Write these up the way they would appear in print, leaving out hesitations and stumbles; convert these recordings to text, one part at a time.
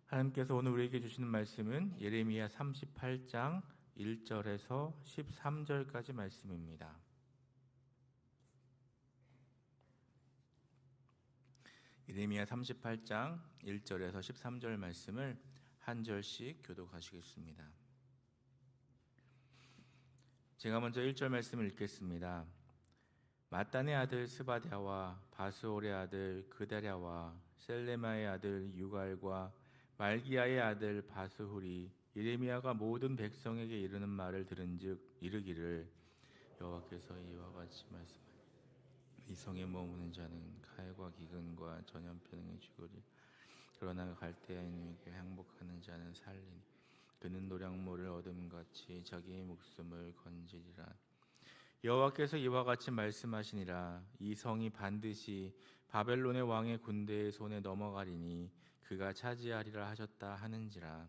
하나님께서 오늘 우리에게 주시는 말씀은 예레미야 38장 1절에서 13절까지 말씀입니다. 예레미야 38장 1절에서 13절 말씀을 한 절씩 교독하시겠습니다. 제가 먼저 1절 말씀을 읽겠습니다. 마단의 아들 스바랴와 바스올의 아들 그다랴와 셀레마의 아들 유갈과 말기야의 아들 바스훌이 예레미야가 모든 백성에게 이르는 말을 들은즉 이르기를 여호와께서 이와 같이 말씀하시니 이 성에 머무는 자는 칼과 기근과 전염병에 죽으리. 그러나 갈대아인에게 항복하는 자는 살리니 그는 노량모를 얻음같이 자기의 목숨을 건지리라. 여호와께서 이와 같이 말씀하시니라. 이 성이 반드시 바벨론의 왕의 군대의 손에 넘어가리니 그가 차지하리라 하셨다 하는지라.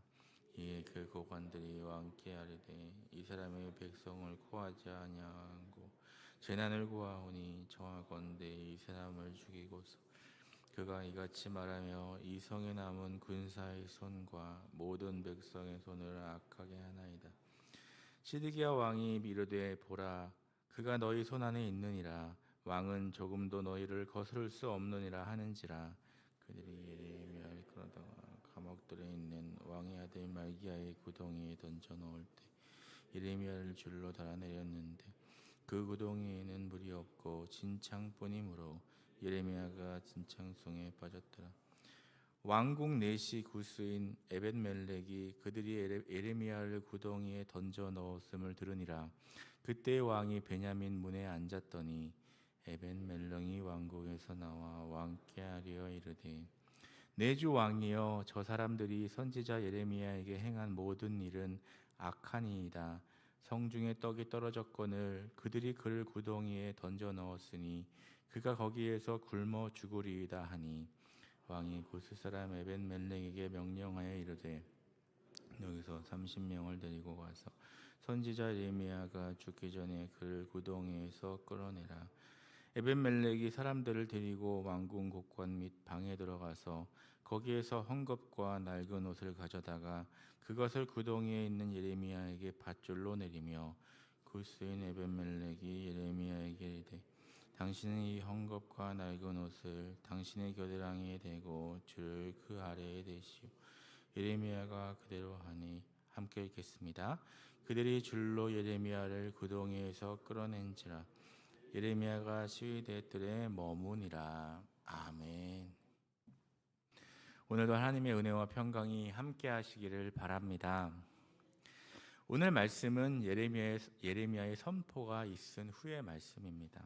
이에 그 고관들이 왕께 아뢰되 이 사람의 백성을 구하지 아니하고 재난을 구하오니 청하건대 이 사람을 죽이고서 그가 이같이 말하며 이 성에 남은 군사의 손과 모든 백성의 손을 악하게 하나이다. 시드기야 왕이 이르되 보라 그가 너희 손 안에 있느니라. 왕은 조금도 너희를 거스를 수 없느니라 하는지라. 그들이 예레미야를 끌어다가 감옥들에 있는 왕의 아들 말기야의 구덩이에 던져 넣을 때 예레미야를 줄로 달아내렸는데 그 구덩이에는 물이 없고 진창뿐이므로 예레미야가 진창송에 빠졌더라. 왕궁 내시 구스인 에벳멜렉이 그들이 예레미야를 구덩이에 던져 넣었음을 들으니라. 그때 왕이 베냐민 문에 앉았더니 에벳멜렉이 왕궁에서 나와 왕께 아뢰어 이르되 내 주 왕이여 저 사람들이 선지자 예레미야에게 행한 모든 일은 악하니이다. 성중에 떡이 떨어졌거늘 그들이 그를 구덩이에 던져 넣었으니 그가 거기에서 굶어 죽으리이다 하니 왕이 구스 사람 에벳멜렉에게 명령하여 이르되 여기서 30명을 데리고 가서 선지자 예레미야가 죽기 전에 그를 구덩이에서 끌어내라. 에벳멜렉이 사람들을 데리고 왕궁 곳관 및 방에 들어가서 거기에서 헝겊과 낡은 옷을 가져다가 그것을 구덩이에 있는 예레미야에게 밧줄로 내리며 구스인 에벳멜렉이 예레미야에게 이르되 당신은 이 헝겊과 낡은 옷을 당신의 겨드랑이에 대고 줄을 그 아래에 대시오. 예레미야가 그대로 하니 함께 읽겠습니다. 그들이 줄로 예레미야를 구덩이에서 끌어낸지라. 예레미야가 시위대 뜰에 머무니라. 아멘. 오늘도 하나님의 은혜와 평강이 함께 하시기를 바랍니다. 오늘 말씀은 예레미야의 선포가 있은 후의 말씀입니다.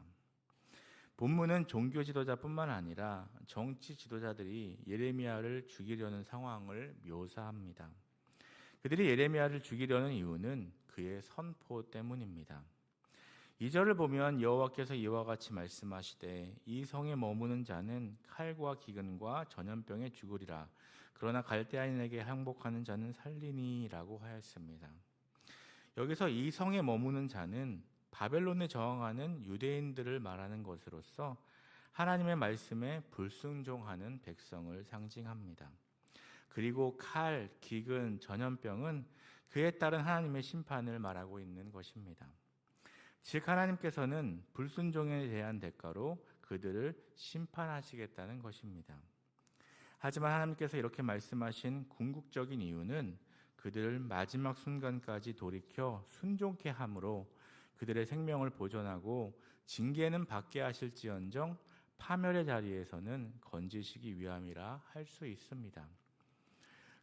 본문은 종교 지도자뿐만 아니라 정치 지도자들이 예레미야를 죽이려는 상황을 묘사합니다. 그들이 예레미야를 죽이려는 이유는 그의 선포 때문입니다. 2절을 보면 여호와께서 이와 같이 말씀하시되 이 성에 머무는 자는 칼과 기근과 전염병에 죽으리라. 그러나 갈대아인에게 항복하는 자는 살리니라고 하였습니다. 여기서 이 성에 머무는 자는 바벨론에 저항하는 유대인들을 말하는 것으로서 하나님의 말씀에 불순종하는 백성을 상징합니다. 그리고 칼, 기근, 전염병은 그에 따른 하나님의 심판을 말하고 있는 것입니다. 즉 하나님께서는 불순종에 대한 대가로 그들을 심판하시겠다는 것입니다. 하지만 하나님께서 이렇게 말씀하신 궁극적인 이유는 그들을 마지막 순간까지 돌이켜 순종케 함으로 그들의 생명을 보존하고 징계는 받게 하실지언정 파멸의 자리에서는 건지시기 위함이라 할 수 있습니다.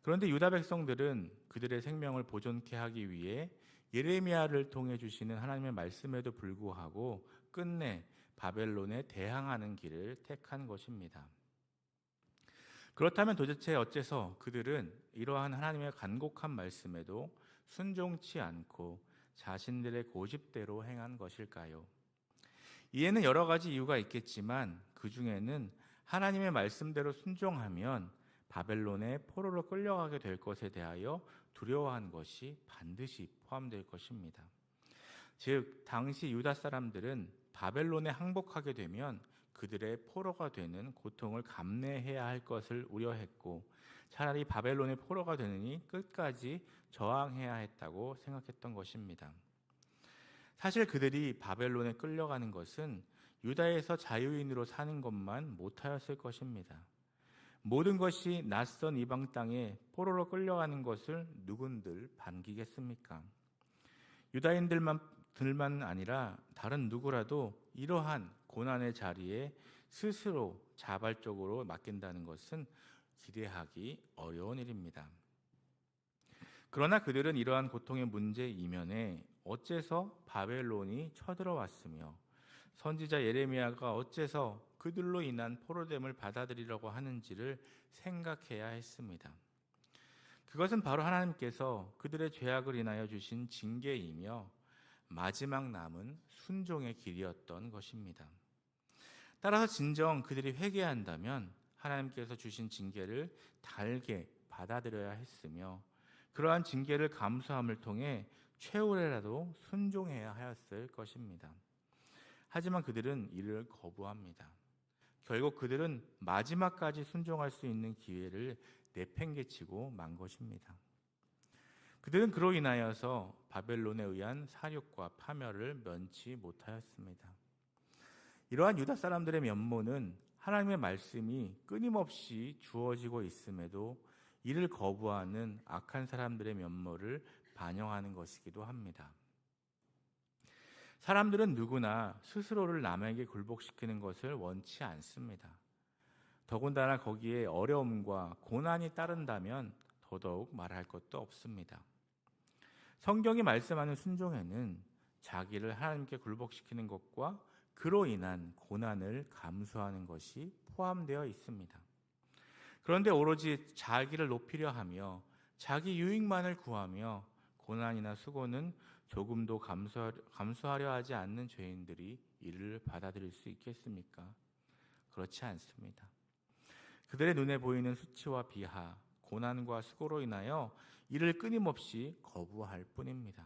그런데 유다 백성들은 그들의 생명을 보존케 하기 위해 예레미야를 통해 주시는 하나님의 말씀에도 불구하고 끝내 바벨론에 대항하는 길을 택한 것입니다. 그렇다면 도대체 어째서 그들은 이러한 하나님의 간곡한 말씀에도 순종치 않고 자신들의 고집대로 행한 것일까요? 이에는 여러 가지 이유가 있겠지만 그 중에는 하나님의 말씀대로 순종하면 바벨론의 포로로 끌려가게 될 것에 대하여 두려워한 것이 반드시 포함될 것입니다. 즉 당시 유다 사람들은 바벨론에 항복하게 되면 그들의 포로가 되는 고통을 감내해야 할 것을 우려했고, 차라리 바벨론의 포로가 되느니 끝까지 저항해야 했다고 생각했던 것입니다. 사실 그들이 바벨론에 끌려가는 것은 유다에서 자유인으로 사는 것만 못하였을 것입니다. 모든 것이 낯선 이방 땅에 포로로 끌려가는 것을 누군들 반기겠습니까? 유다인들만 아니라 다른 누구라도 이러한 고난의 자리에 스스로 자발적으로 맡긴다는 것은 기대하기 어려운 일입니다. 그러나 그들은 이러한 고통의 문제 이면에 어째서 바벨론이 쳐들어왔으며 선지자 예레미야가 어째서 그들로 인한 포로됨을 받아들이려고 하는지를 생각해야 했습니다. 그것은 바로 하나님께서 그들의 죄악을 인하여 주신 징계이며 마지막 남은 순종의 길이었던 것입니다. 따라서 진정 그들이 회개한다면 하나님께서 주신 징계를 달게 받아들여야 했으며, 그러한 징계를 감수함을 통해 최후라도 순종해야 하였을 것입니다. 하지만 그들은 이를 거부합니다. 결국 그들은 마지막까지 순종할 수 있는 기회를 내팽개치고 만 것입니다. 그들은 그로 인하여서 바벨론에 의한 사륙과 파멸을 면치 못하였습니다. 이러한 유다 사람들의 면모는 하나님의 말씀이 끊임없이 주어지고 있음에도 이를 거부하는 악한 사람들의 면모를 반영하는 것이기도 합니다. 사람들은 누구나 스스로를 남에게 굴복시키는 것을 원치 않습니다. 더군다나 거기에 어려움과 고난이 따른다면 더더욱 말할 것도 없습니다. 성경이 말씀하는 순종에는 자기를 하나님께 굴복시키는 것과 그로 인한 고난을 감수하는 것이 포함되어 있습니다. 그런데 오로지 자기를 높이려 하며 자기 유익만을 구하며 고난이나 수고는 조금도 감수하려 하지 않는 죄인들이 이를 받아들일 수 있겠습니까? 그렇지 않습니다. 그들의 눈에 보이는 수치와 비하, 고난과 수고로 인하여 이를 끊임없이 거부할 뿐입니다.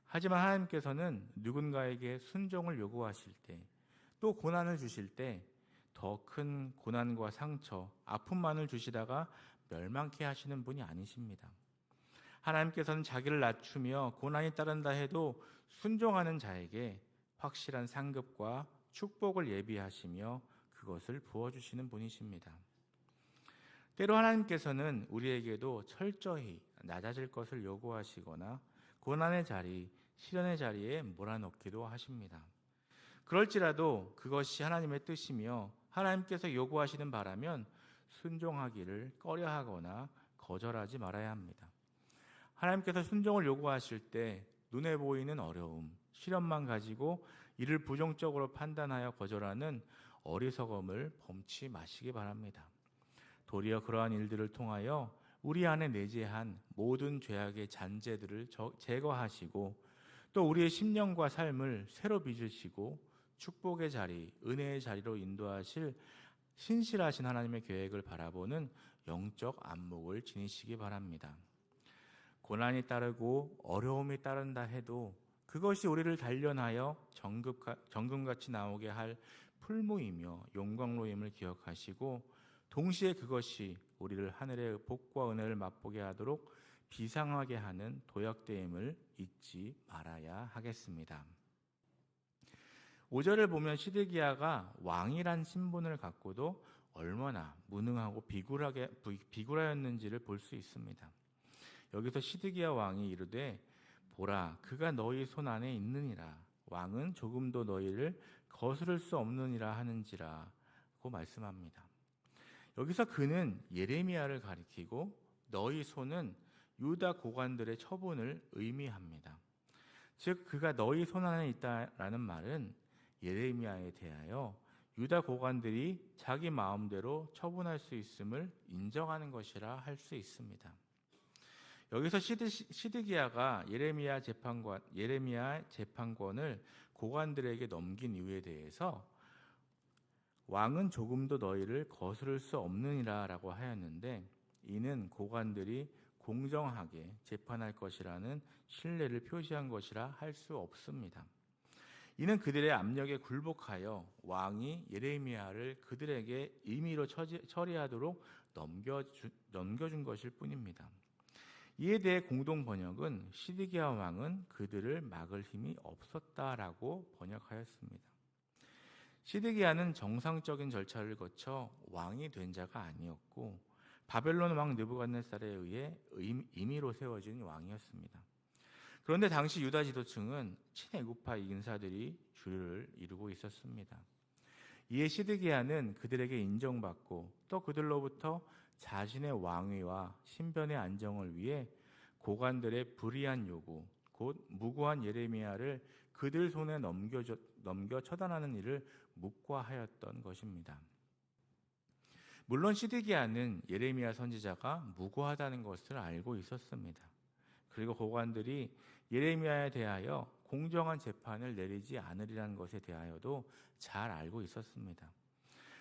하지만 하나님께서는 누군가에게 순종을 요구하실 때, 또 고난을 주실 때 더 큰 고난과 상처, 아픔만을 주시다가 멸망케 하시는 분이 아니십니다. 하나님께서는 자기를 낮추며 고난이 따른다 해도 순종하는 자에게 확실한 상급과 축복을 예비하시며 그것을 부어주시는 분이십니다. 때로 하나님께서는 우리에게도 철저히 낮아질 것을 요구하시거나 고난의 자리, 시련의 자리에 몰아넣기도 하십니다. 그럴지라도 그것이 하나님의 뜻이며 하나님께서 요구하시는 바라면 순종하기를 꺼려하거나 거절하지 말아야 합니다. 하나님께서 순종을 요구하실 때 눈에 보이는 어려움, 시련만 가지고 이를 부정적으로 판단하여 거절하는 어리석음을 범치 마시기 바랍니다. 도리어 그러한 일들을 통하여 우리 안에 내재한 모든 죄악의 잔재들을 제거하시고 또 우리의 심령과 삶을 새로 빚으시고 축복의 자리, 은혜의 자리로 인도하실 신실하신 하나님의 계획을 바라보는 영적 안목을 지니시기 바랍니다. 고난이 따르고 어려움이 따른다 해도 그것이 우리를 단련하여 정금같이 나오게 할 풀무이며 영광로임을 기억하시고, 동시에 그것이 우리를 하늘의 복과 은혜를 맛보게 하도록 비상하게 하는 도약됨을 잊지 말아야 하겠습니다. 5절을 보면 시드기야가 왕이란 신분을 갖고도 얼마나 무능하고 비굴하였는지를 볼 수 있습니다. 여기서 시드기야 왕이 이르되 보라 그가 너희 손 안에 있느니라, 왕은 조금도 너희를 거스를 수 없느니라 하는지라고 말씀합니다. 여기서 그는 예레미야를 가리키고 너희 손은 유다 고관들의 처분을 의미합니다. 즉 그가 너희 손 안에 있다라는 말은 예레미야에 대하여 유다 고관들이 자기 마음대로 처분할 수 있음을 인정하는 것이라 할 수 있습니다. 여기서 시드기야가 예레미야 재판권을 고관들에게 넘긴 이유에 대해서 왕은 조금도 너희를 거스를 수 없느니라 라고 하였는데, 이는 고관들이 공정하게 재판할 것이라는 신뢰를 표시한 것이라 할 수 없습니다. 이는 그들의 압력에 굴복하여 왕이 예레미야를 그들에게 임의로 처리하도록 넘겨준 것일 뿐입니다. 이에 대해 공동 번역은 시드기야 왕은 그들을 막을 힘이 없었다라고 번역하였습니다. 시드기야는 정상적인 절차를 거쳐 왕이 된 자가 아니었고 바벨론 왕 느부갓네살에 의해 임의로 세워진 왕이었습니다. 그런데 당시 유다 지도층은 친애국파 인사들이 주를 이루고 있었습니다. 이에 시드기야는 그들에게 인정받고 또 그들로부터 자신의 왕위와 신변의 안정을 위해 고관들의 불의한 요구, 곧 무고한 예레미야를 그들 손에 넘겨 처단하는 일을 묵과하였던 것입니다. 물론 시드기야는 예레미야 선지자가 무고하다는 것을 알고 있었습니다. 그리고 고관들이 예레미야에 대하여 공정한 재판을 내리지 않으리라는 것에 대하여도 잘 알고 있었습니다.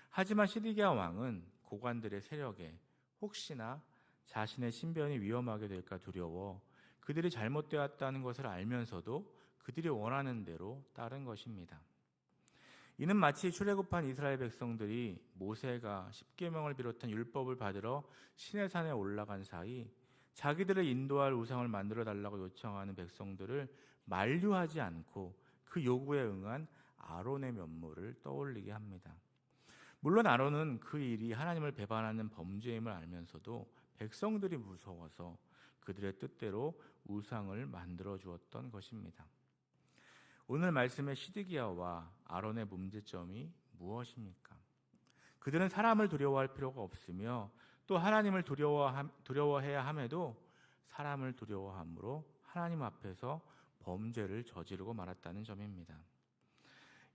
하지만 시드기야 왕은 고관들의 세력에 혹시나 자신의 신변이 위험하게 될까 두려워 그들이 잘못되었다는 것을 알면서도 그들이 원하는 대로 따른 것입니다. 이는 마치 출애굽한 이스라엘 백성들이 모세가 십계명을 비롯한 율법을 받으러 시내산에 올라간 사이 자기들을 인도할 우상을 만들어 달라고 요청하는 백성들을 만류하지 않고 그 요구에 응한 아론의 면모를 떠올리게 합니다. 물론 아론은 그 일이 하나님을 배반하는 범죄임을 알면서도 백성들이 무서워서 그들의 뜻대로 우상을 만들어 주었던 것입니다. 오늘 말씀의 시드기야와 아론의 문제점이 무엇입니까? 그들은 사람을 두려워할 필요가 없으며 또 하나님을 두려워해야 함에도 사람을 두려워함으로 하나님 앞에서 범죄를 저지르고 말았다는 점입니다.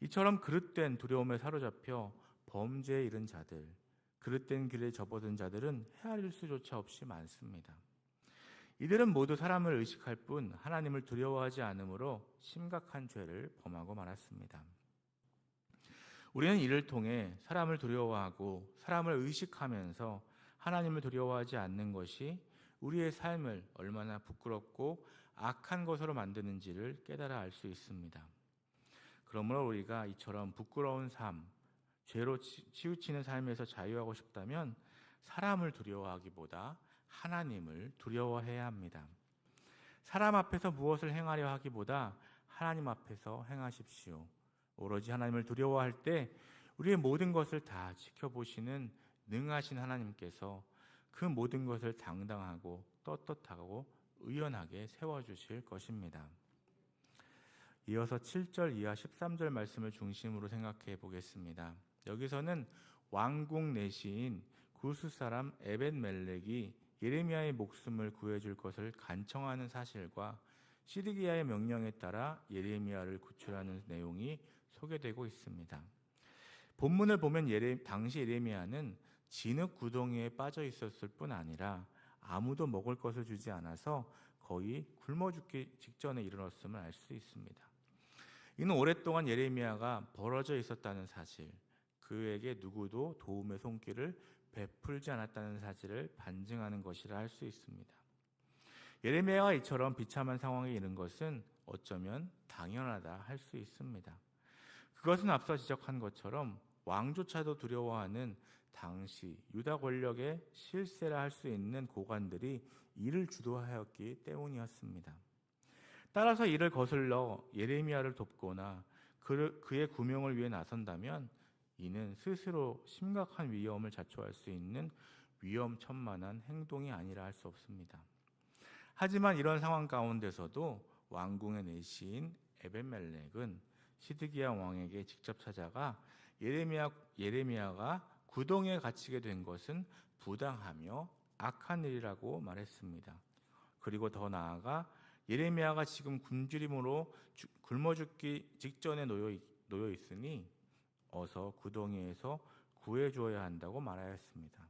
이처럼 그릇된 두려움에 사로잡혀 범죄에 이른 자들, 그릇된 길에 접어든 자들은 헤아릴 수조차 없이 많습니다. 이들은 모두 사람을 의식할 뿐 하나님을 두려워하지 않으므로 심각한 죄를 범하고 말았습니다. 우리는 이를 통해 사람을 두려워하고 사람을 의식하면서 하나님을 두려워하지 않는 것이 우리의 삶을 얼마나 부끄럽고 악한 것으로 만드는지를 깨달아 알 수 있습니다. 그러므로 우리가 이처럼 부끄러운 삶, 죄로 치우치는 삶에서 자유하고 싶다면 사람을 두려워하기보다 하나님을 두려워해야 합니다. 사람 앞에서 무엇을 행하려 하기보다 하나님 앞에서 행하십시오. 오로지 하나님을 두려워할 때 우리의 모든 것을 다 지켜보시는 능하신 하나님께서 그 모든 것을 당당하고 떳떳하고 의연하게 세워주실 것입니다. 이어서 7절 이하 13절 말씀을 중심으로 생각해 보겠습니다. 여기서는 왕궁 내시인 구스 사람 에벳멜렉이 예레미야의 목숨을 구해줄 것을 간청하는 사실과 시드기야의 명령에 따라 예레미야를 구출하는 내용이 소개되고 있습니다. 본문을 보면 당시 예레미야는 진흙 구덩이에 빠져 있었을 뿐 아니라 아무도 먹을 것을 주지 않아서 거의 굶어 죽기 직전에 이르렀음을 알 수 있습니다. 이는 오랫동안 예레미야가 벌어져 있었다는 사실, 그에게 누구도 도움의 손길을 베풀지 않았다는 사실을 반증하는 것이라 할 수 있습니다. 예레미야가 이처럼 비참한 상황에 이른 것은 어쩌면 당연하다 할 수 있습니다. 그것은 앞서 지적한 것처럼 왕조차도 두려워하는 당시 유다 권력의 실세라 할 수 있는 고관들이 이를 주도하였기 때문이었습니다. 따라서 이를 거슬러 예레미야를 돕거나 그의 구명을 위해 나선다면 이는 스스로 심각한 위험을 자초할 수 있는 위험천만한 행동이 아니라 할 수 없습니다. 하지만 이런 상황 가운데서도 왕궁의 내시인 에벳멜렉은 시드기야 왕에게 직접 찾아가 예레미야가 구덩이에 갇히게 된 것은 부당하며 악한 일이라고 말했습니다. 그리고 더 나아가 예레미야가 지금 굶주림으로 굶어 죽기 직전에 놓여 있으니 어서 구덩이에서 구해 주어야 한다고 말하였습니다.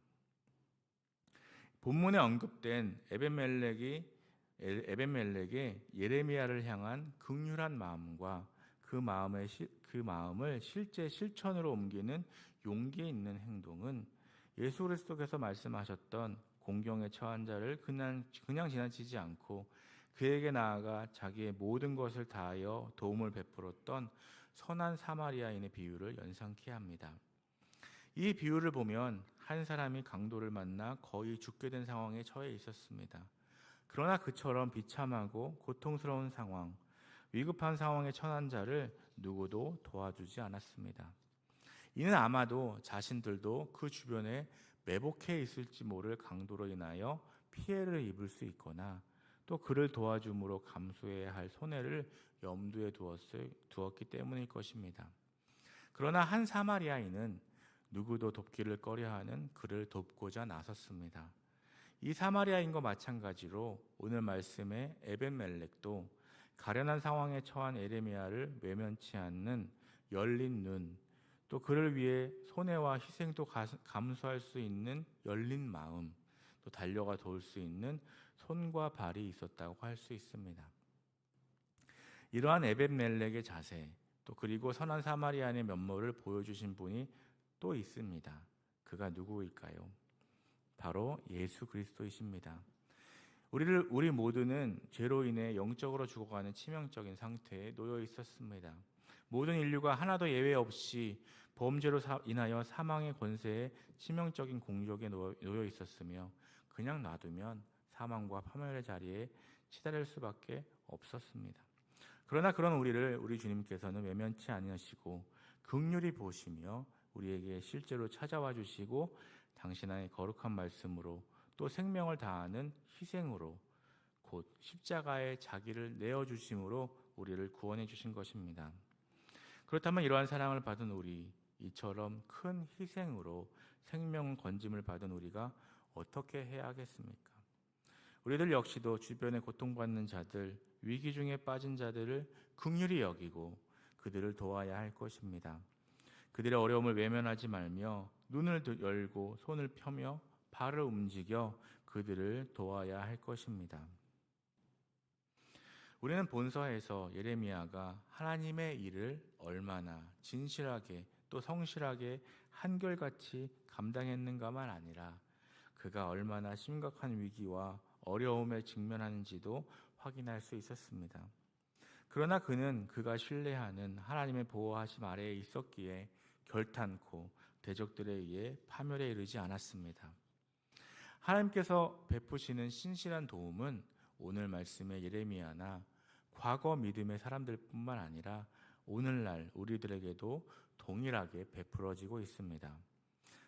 본문에 언급된 에벳멜렉의 예레미야를 향한 긍휼한 마음과 그 마음을 실제 실천으로 옮기는 용기 있는 행동은 예수 그리스도께서 말씀하셨던 공경에 처한 자를 그냥 지나치지 않고 그에게 나아가 자기의 모든 것을 다하여 도움을 베풀었던 선한 사마리아인의 비유를 연상케 합니다. 이 비유를 보면 한 사람이 강도를 만나 거의 죽게 된 상황에 처해 있었습니다. 그러나 그처럼 비참하고 고통스러운 상황, 위급한 상황에 처한 자를 누구도 도와주지 않았습니다. 이는 아마도 자신들도 그 주변에 매복해 있을지 모를 강도로 인하여 피해를 입을 수 있거나 또 그를 도와줌으로 감수해야 할 손해를 염두에 두었기 때문일 것입니다. 그러나 한 사마리아인은 누구도 돕기를 꺼려하는 그를 돕고자 나섰습니다. 이 사마리아인과 마찬가지로 오늘 말씀의 에벤멜렉도 가련한 상황에 처한 에레미야를 외면치 않는 열린 눈, 또 그를 위해 손해와 희생도 감수할 수 있는 열린 마음, 또 달려가 도울 수 있는 손과 발이 있었다고 할 수 있습니다. 이러한 에벤멜렉의 자세, 또 그리고 선한 사마리아인의 면모를 보여주신 분이 또 있습니다. 그가 누구일까요? 바로 예수 그리스도이십니다. 우리 모두는 죄로 인해 영적으로 죽어가는 치명적인 상태에 놓여 있었습니다. 모든 인류가 하나도 예외 없이 범죄로 인하여 사망의 권세에 치명적인 공격에 놓여 있었으며 그냥 놔두면 사망과 파멸의 자리에 치달을 수밖에 없었습니다. 그러나 그런 우리를 우리 주님께서는 외면치 아니하시고 긍휼히 보시며 우리에게 실제로 찾아와 주시고 당신의 거룩한 말씀으로 또 생명을 다하는 희생으로 곧 십자가에 자기를 내어주심으로 우리를 구원해 주신 것입니다. 그렇다면 이러한 사랑을 받은 우리, 이처럼 큰 희생으로 생명 건짐을 받은 우리가 어떻게 해야 하겠습니까? 우리들 역시도 주변에 고통받는 자들, 위기 중에 빠진 자들을 긍휼히 여기고 그들을 도와야 할 것입니다. 그들의 어려움을 외면하지 말며 눈을 열고 손을 펴며 발을 움직여 그들을 도와야 할 것입니다. 우리는 본서에서 예레미야가 하나님의 일을 얼마나 진실하게 또 성실하게 한결같이 감당했는가만 아니라 그가 얼마나 심각한 위기와 어려움에 직면하는지도 확인할 수 있었습니다. 그러나 그는 그가 신뢰하는 하나님의 보호하심 아래에 있었기에 결탄코 대적들에 의해 파멸에 이르지 않았습니다. 하나님께서 베푸시는 신실한 도움은 오늘 말씀의 예레미야나 과거 믿음의 사람들뿐만 아니라 오늘날 우리들에게도 동일하게 베풀어지고 있습니다.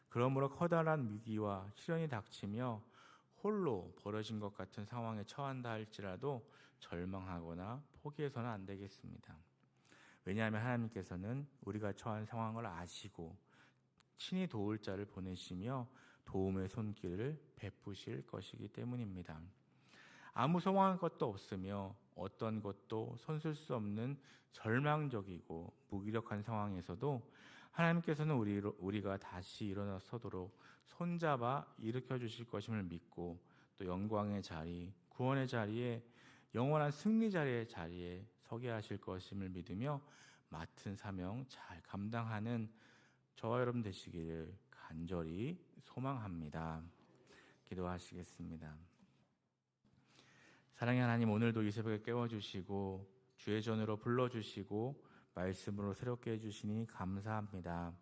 그러므로 커다란 위기와 시련이 닥치며 홀로 벌어진 것 같은 상황에 처한다 할지라도 절망하거나 포기해서는 안 되겠습니다. 왜냐하면 하나님께서는 우리가 처한 상황을 아시고 친히 도울 자를 보내시며 도움의 손길을 베푸실 것이기 때문입니다. 아무 소망할 것도 없으며 어떤 것도 손쓸 수 없는 절망적이고 무기력한 상황에서도 하나님께서는 우리가 다시 일어나 서도록 손잡아 일으켜 주실 것임을 믿고 또 영광의 자리, 구원의 자리에 영원한 승리 자리에 서게 하실 것임을 믿으며 맡은 사명 잘 감당하는 저와 여러분 되시기를 간절히 소망합니다. 기도하시겠습니다. 사랑의 하나님, 오늘도 이 새벽에 깨워주시고 주의 전으로 불러주시고 말씀으로 새롭게 해주시니 감사합니다.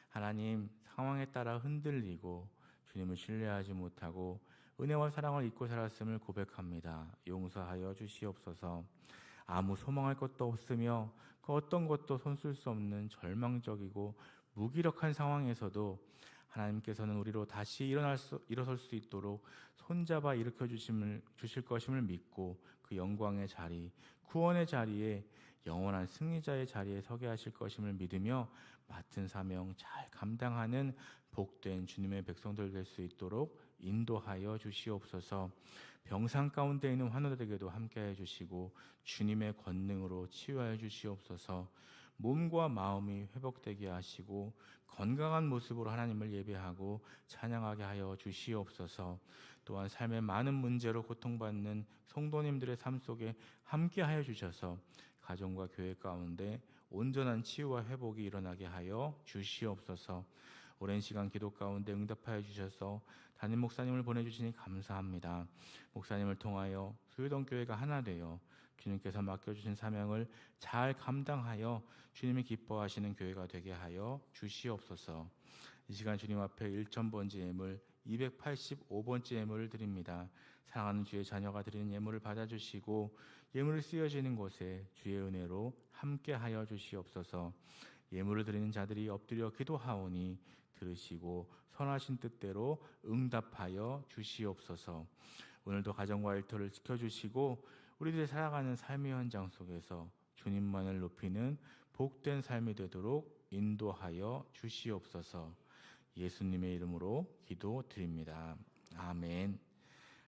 하나님, 상황에 따라 흔들리고 주님을 신뢰하지 못하고 은혜와 사랑을 잊고 살았음을 고백합니다. 용서하여 주시옵소서. 아무 소망할 것도 없으며 그 어떤 것도 손쓸 수 없는 절망적이고 무기력한 상황에서도 하나님께서는 우리로 다시 일어설 수 있도록 손잡아 일으켜 주실 것임을 믿고 그 영광의 자리, 구원의 자리에 영원한 승리자의 자리에 서게 하실 것임을 믿으며 맡은 사명 잘 감당하는 복된 주님의 백성들 될 수 있도록 인도하여 주시옵소서. 병상 가운데 있는 환우들에게도 함께해 주시고 주님의 권능으로 치유하여 주시옵소서. 몸과 마음이 회복되게 하시고 건강한 모습으로 하나님을 예배하고 찬양하게 하여 주시옵소서. 또한 삶의 많은 문제로 고통받는 성도님들의 삶 속에 함께하여 주셔서 가정과 교회 가운데 온전한 치유와 회복이 일어나게 하여 주시옵소서. 오랜 시간 기도 가운데 응답하여 주셔서 담임 목사님을 보내주시니 감사합니다. 목사님을 통하여 소유동교회가 하나 되어 주님께서 맡겨주신 사명을 잘 감당하여 주님이 기뻐하시는 교회가 되게 하여 주시옵소서. 이 시간 주님 앞에 1000번째 예물 285번째 예물을 드립니다. 사랑하는 주의 자녀가 드리는 예물을 받아주시고 예물을 쓰여지는 곳에 주의 은혜로 함께하여 주시옵소서. 예물을 드리는 자들이 엎드려 기도하오니 들으시고 선하신 뜻대로 응답하여 주시옵소서. 오늘도 가정과 일터를 지켜주시고 우리들이 살아가는 삶의 현장 속에서 주님만을 높이는 복된 삶이 되도록 인도하여 주시옵소서. 예수님의 이름으로 기도드립니다. 아멘.